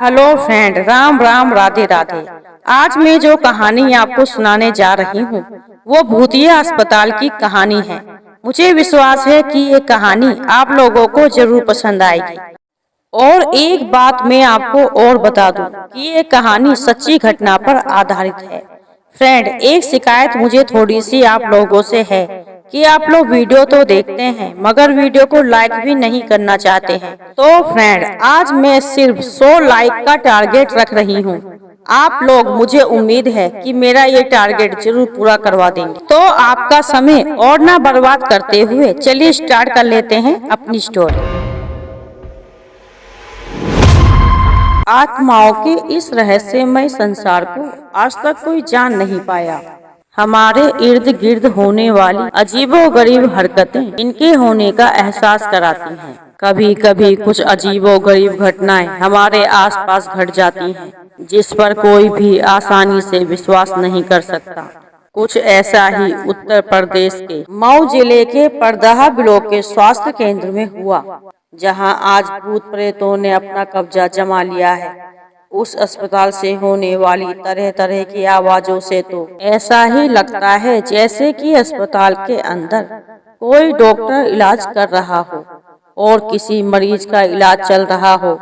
Hello friend, Ram Ram, Radhe Radhe. आज मैं जो कहानी आपको सुनाने जा रही हूँ वो भूतिया अस्पताल की कहानी है। मुझे विश्वास है कि ये कहानी आप लोगों को जरूर पसंद आएगी। और एक बात मैं आपको और बता दूं कि ये कहानी सच्ची घटना पर आधारित है। फ्रेंड, एक शिकायत मुझे थोड़ी सी आप लोगों से है कि आप लोग वीडियो तो देखते हैं मगर वीडियो को लाइक भी नहीं करना चाहते हैं। तो फ्रेंड, आज मैं सिर्फ 100 लाइक का टारगेट रख रही हूँ। आप लोग, मुझे उम्मीद है कि मेरा ये टारगेट जरूर पूरा करवा देंगे। तो आपका समय और ना बर्बाद करते हुए चलिए स्टार्ट कर लेते हैं अपनी स्टोरी। आत्माओं के इस रहस्यमय संसार को आज तक कोई जान नहीं पाया। हमारे इर्द गिर्द होने वाली अजीबोगरीब हरकतें इनके होने का एहसास कराती हैं। कभी कभी कुछ अजीबोगरीब घटनाएं हमारे आसपास घट जाती हैं जिस पर कोई भी आसानी से विश्वास नहीं कर सकता। कुछ ऐसा ही उत्तर प्रदेश के मऊ जिले के परदहा ब्लॉक के स्वास्थ्य केंद्र में हुआ, जहां आज भूत प्रेतों ने अपना कब्जा जमा लिया है। उस अस्पताल से होने वाली तरह तरह की आवाजों से तो ऐसा ही लगता है जैसे कि अस्पताल के अंदर कोई डॉक्टर इलाज कर रहा हो और किसी मरीज का इलाज चल रहा हो।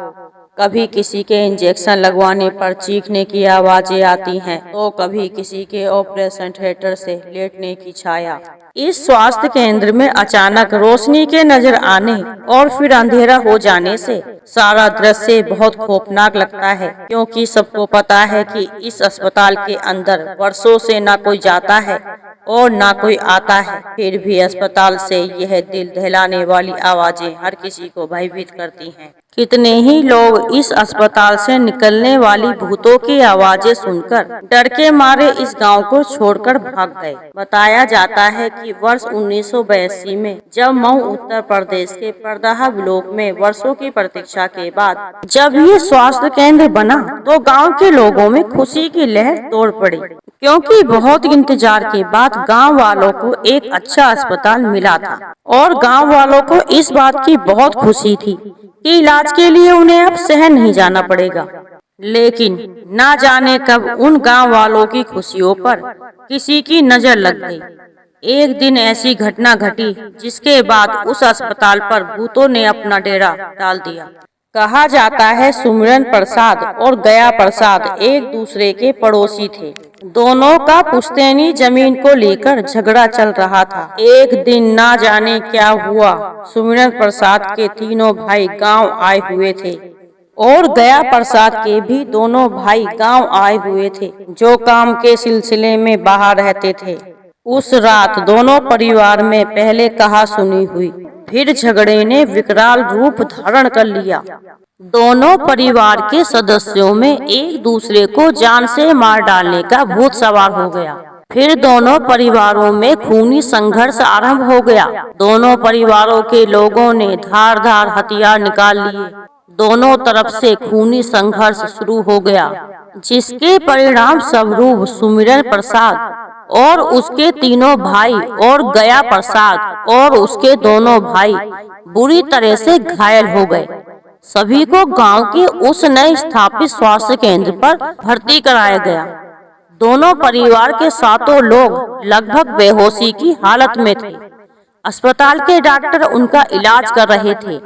कभी किसी के इंजेक्शन लगवाने पर चीखने की आवाजें आती हैं, तो कभी किसी के ऑपरेशन थिएटर से लेटने की छाया। इस स्वास्थ्य केंद्र में अचानक रोशनी के नजर आने और फिर अंधेरा हो जाने से सारा दृश्य बहुत खौफनाक लगता है, क्योंकि सबको पता है कि इस अस्पताल के अंदर वर्षों से ना कोई जाता है और ना कोई आता है। फिर भी अस्पताल से यह दिल दहलाने वाली आवाजें हर किसी को भयभीत करती हैं। कितने ही लोग इस अस्पताल से निकलने वाली भूतों की आवाजें सुनकर डर के मारे इस गांव को छोड़कर भाग गए। बताया जाता है कि वर्ष 1982 में जब मऊ उत्तर प्रदेश के परदहा ब्लॉक में वर्षों की प्रतीक्षा के बाद जब ये स्वास्थ्य केंद्र बना तो गांव के लोगों में खुशी की लहर दौड़ पड़ी, क्योंकि बहुत इंतजार के बाद गांव वालों को एक अच्छा अस्पताल मिला था और गांव वालों को इस बात की बहुत खुशी थी कि इलाज के लिए उन्हें अब शहर नहीं जाना पड़ेगा। लेकिन ना जाने कब उन गांव वालों की खुशियों पर किसी की नजर लग गई। एक दिन ऐसी घटना घटी जिसके बाद उस अस्पताल पर भूतों ने अपना डेरा डाल दिया। कहा जाता है सुमिरन प्रसाद और गया प्रसाद एक दूसरे के पड़ोसी थे। दोनों का पुश्तैनी जमीन को लेकर झगड़ा चल रहा था। एक दिन ना जाने क्या हुआ, सुमिरन प्रसाद के तीनों भाई गांव आए हुए थे और गया प्रसाद के भी दोनों भाई गांव आए हुए थे, जो काम के सिलसिले में बाहर रहते थे। उस रात दोनों परिवार में पहले कहा सुनी हुई, फिर झगड़े ने विकराल रूप धारण कर लिया। दोनों परिवार के सदस्यों में एक दूसरे को जान से मार डालने का भूत सवार हो गया। फिर दोनों परिवारों में खूनी संघर्ष आरंभ हो गया। दोनों परिवारों के लोगों ने धार धार हथियार निकाल लिए। दोनों तरफ से खूनी संघर्ष शुरू हो गया, जिसके परिणाम स्वरूप सुमिरन प्रसाद और उसके तीनों भाई और गया प्रसाद और उसके दोनों भाई बुरी तरह से घायल हो गए। सभी को गांव के उस नए स्थापित स्वास्थ्य केंद्र पर भर्ती कराया गया। दोनों परिवार के सातों लोग लगभग बेहोशी की हालत में थे। अस्पताल के डॉक्टर उनका इलाज कर रहे थे।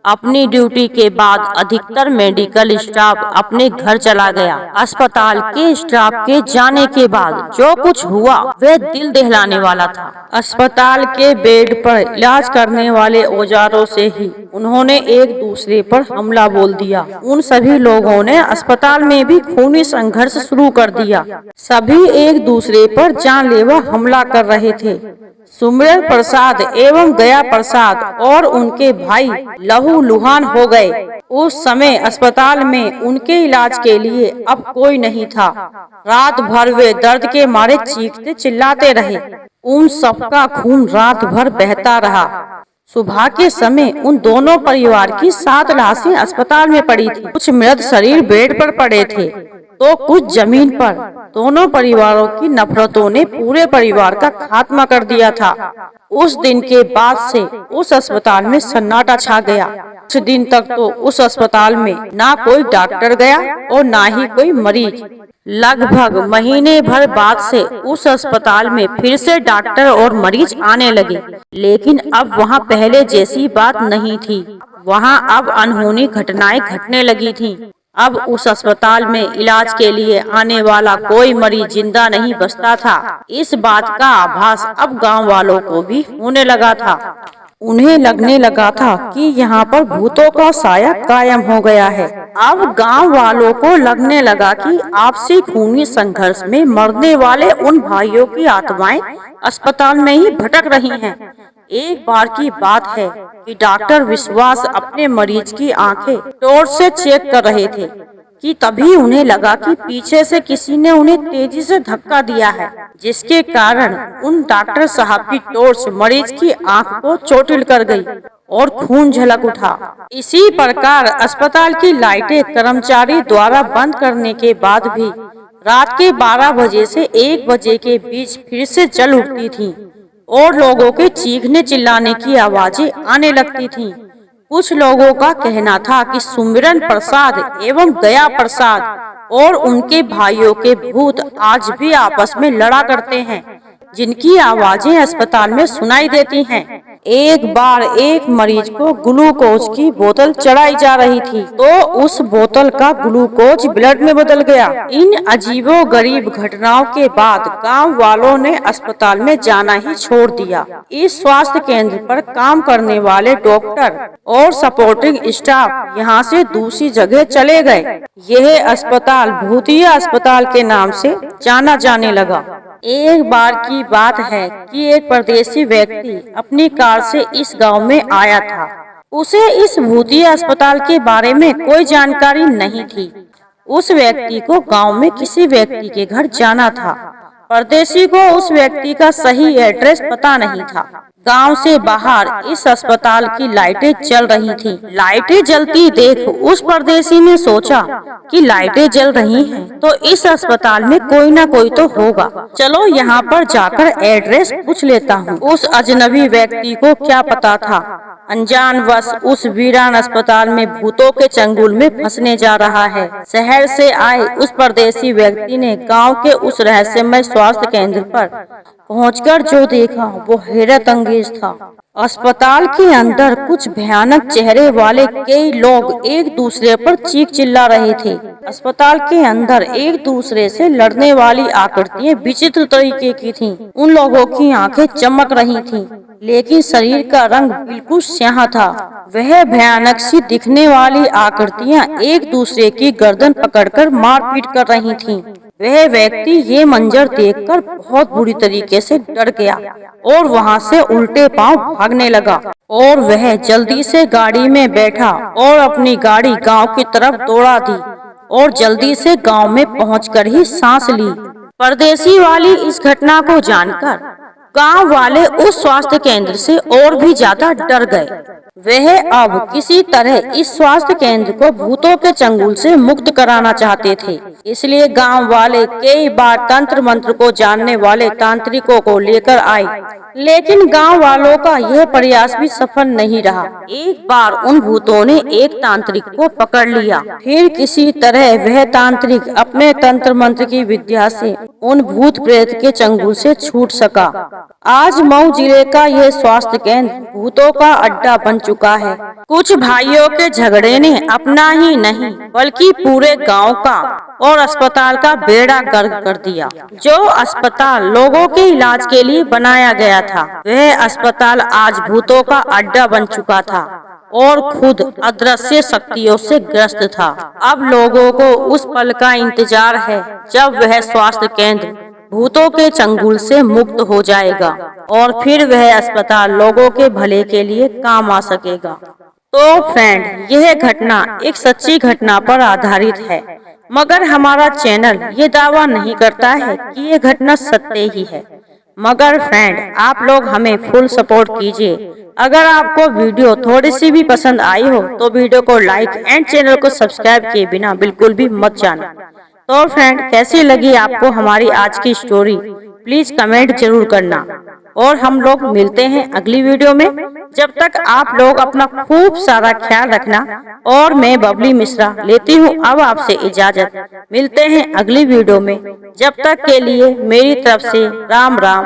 अपनी ड्यूटी के बाद अधिकतर मेडिकल स्टाफ अपने घर चला गया। अस्पताल के स्टाफ के जाने के बाद जो कुछ हुआ वह दिल दहलाने वाला था। अस्पताल के बेड पर इलाज करने वाले औजारों से ही उन्होंने एक दूसरे पर हमला बोल दिया। उन सभी लोगों ने अस्पताल में भी खूनी संघर्ष शुरू कर दिया। सभी एक दूसरे पर जानलेवा हमला कर रहे थे। सुमिरन प्रसाद एवं गया प्रसाद और उनके भाई लहूलुहान हो गए। उस समय अस्पताल में उनके इलाज के लिए अब कोई नहीं था। रात भर वे दर्द के मारे चीखते चिल्लाते रहे। उन सबका खून रात भर बहता रहा। सुबह के समय उन दोनों परिवार की 7 लाशें अस्पताल में पड़ी थी। कुछ मृत शरीर बेड पर पड़े थे तो कुछ जमीन पर। दोनों परिवारों की नफरतों ने पूरे परिवार का खात्मा कर दिया था। उस दिन के बाद से उस अस्पताल में सन्नाटा छा गया। कुछ दिन तक तो उस अस्पताल में ना कोई डॉक्टर गया और ना ही कोई मरीज। लगभग महीने भर बाद से उस अस्पताल में फिर से डॉक्टर और मरीज आने लगे, लेकिन अब वहाँ पहले जैसी बात नहीं थी। वहाँ अब अनहोनी घटनाएं घटने लगी थीं। अब उस अस्पताल में इलाज के लिए आने वाला कोई मरीज जिंदा नहीं बचता था। इस बात का आभास अब गांव वालों को भी होने लगा था। उन्हें लगने लगा था कि यहाँ पर भूतों का साया कायम हो गया है। अब गांव वालों को लगने लगा कि आपसी खूनी संघर्ष में मरने वाले उन भाइयों की आत्माएं अस्पताल में ही भटक रही हैं। एक बार की बात है कि डॉक्टर विश्वास अपने मरीज की आंखें टॉर्च से चेक कर रहे थे कि तभी उन्हें लगा कि पीछे से किसी ने उन्हें तेजी से धक्का दिया है, जिसके कारण उन डॉक्टर साहब की टॉर्च मरीज की आंख को चोटिल कर गई और खून झलक उठा। इसी प्रकार अस्पताल की लाइटें कर्मचारी द्वारा बंद करने के बाद भी रात के 12 बजे से 1 बजे के बीच फिर से जल उठती थीं और लोगों के चीखने चिल्लाने की आवाजें आने लगती थीं। कुछ लोगों का कहना था कि सुमिरन प्रसाद एवं गया प्रसाद और उनके भाइयों के भूत आज भी आपस में लड़ा करते हैं, जिनकी आवाजें अस्पताल में सुनाई देती हैं। एक बार एक मरीज को ग्लूकोज की बोतल चढ़ाई जा रही थी तो उस बोतल का ग्लूकोज ब्लड में बदल गया। इन अजीबो गरीब घटनाओं के बाद गांव वालों ने अस्पताल में जाना ही छोड़ दिया। इस स्वास्थ्य केंद्र पर काम करने वाले डॉक्टर और सपोर्टिंग स्टाफ यहाँ से दूसरी जगह चले गए। यह अस्पताल भूतिया अस्पताल के नाम से जाना जाने लगा। एक बार की बात है कि एक परदेशी व्यक्ति अपनी कार से इस गांव में आया था। उसे इस भूतिया अस्पताल के बारे में कोई जानकारी नहीं थी। उस व्यक्ति को गांव में किसी व्यक्ति के घर जाना था। परदेशी को उस व्यक्ति का सही एड्रेस पता नहीं था। गांव से बाहर इस अस्पताल की लाइटें जल रही थीं। लाइटें जलती देख उस परदेशी ने सोचा कि लाइटें जल रही हैं तो इस अस्पताल में कोई ना कोई तो होगा। चलो यहाँ पर जाकर एड्रेस पूछ लेता हूँ। उस अजनबी व्यक्ति को क्या पता था अनजानवश उस वीरान अस्पताल में भूतों के चंगुल में फंसने जा रहा है। शहर से आए उस परदेशी व्यक्ति ने गांव के उस रहस्यमय स्वास्थ्य केंद्र पर पहुंचकर जो देखा वो हैरत अंगेज था। अस्पताल के अंदर कुछ भयानक चेहरे वाले कई लोग एक दूसरे पर चीख चिल्ला रहे थे। अस्पताल के अंदर एक दूसरे से लड़ने वाली आकृतियां विचित्र तरीके की थीं। उन लोगों की आंखें चमक रही थीं, लेकिन शरीर का रंग बिल्कुल स्याह था। वह भयानक सी दिखने वाली आकृतियां एक दूसरे की गर्दन पकड़कर मारपीट कर रही थीं। वह व्यक्ति ये मंजर देखकर बहुत बुरी तरीके से डर गया और वहाँ से उल्टे पांव भागने लगा और वह जल्दी से गाड़ी में बैठा और अपनी गाड़ी गांव की तरफ दौड़ा दी और जल्दी से गांव में पहुंचकर ही सांस ली। परदेशी वाली इस घटना को जानकर गांव वाले उस स्वास्थ्य केंद्र से और भी ज्यादा डर गए। वह अब किसी तरह इस स्वास्थ्य केंद्र को भूतों के चंगुल से मुक्त कराना चाहते थे। इसलिए गांव वाले कई बार तंत्र मंत्र को जानने वाले तांत्रिकों को लेकर आए, लेकिन गांव वालों का यह प्रयास भी सफल नहीं रहा। एक बार उन भूतों ने एक तांत्रिक को पकड़ लिया। फिर किसी तरह वह तांत्रिक अपने तंत्र मंत्र की विद्या से उन भूत प्रेत के चंगुल से छूट सका। आज मऊ जिले का यह स्वास्थ्य केंद्र भूतों का अड्डा बन चुका है। कुछ भाइयों के झगड़े ने अपना ही नहीं बल्कि पूरे गांव का और अस्पताल का बेड़ा गर्क कर दिया। जो अस्पताल लोगों के इलाज के लिए बनाया गया था, वह अस्पताल आज भूतों का अड्डा बन चुका था और खुद अदृश्य शक्तियों से ग्रस्त था। अब लोगों को उस पल का इंतजार है जब वह स्वास्थ्य केंद्र भूतों के चंगुल से मुक्त हो जाएगा और फिर वह अस्पताल लोगों के भले के लिए काम आ सकेगा। तो फ्रेंड, यह घटना एक सच्ची घटना पर आधारित है, मगर हमारा चैनल ये दावा नहीं करता है कि ये घटना सत्य ही है। मगर फ्रेंड आप लोग हमें फुल सपोर्ट कीजिए। अगर आपको वीडियो थोड़ी सी भी पसंद आई हो तो वीडियो को लाइक एंड चैनल को सब्सक्राइब किए बिना बिल्कुल भी मत जाना। तो फ्रेंड कैसी लगी आपको हमारी आज की स्टोरी, प्लीज कमेंट जरूर करना। और हम लोग मिलते हैं अगली वीडियो में। जब तक आप लोग अपना खूब सारा ख्याल रखना। और मैं बबली मिश्रा लेती हूँ अब आपसे इजाजत। मिलते हैं अगली वीडियो में। जब तक के लिए मेरी तरफ से राम राम,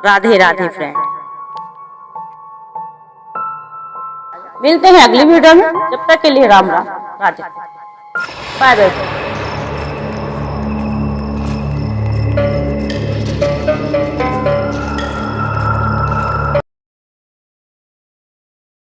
राधे राधे फ्रेंड। मिलते हैं अगली वीडियो में, जब तक के लिए राम राम, राधे, बाय बाय।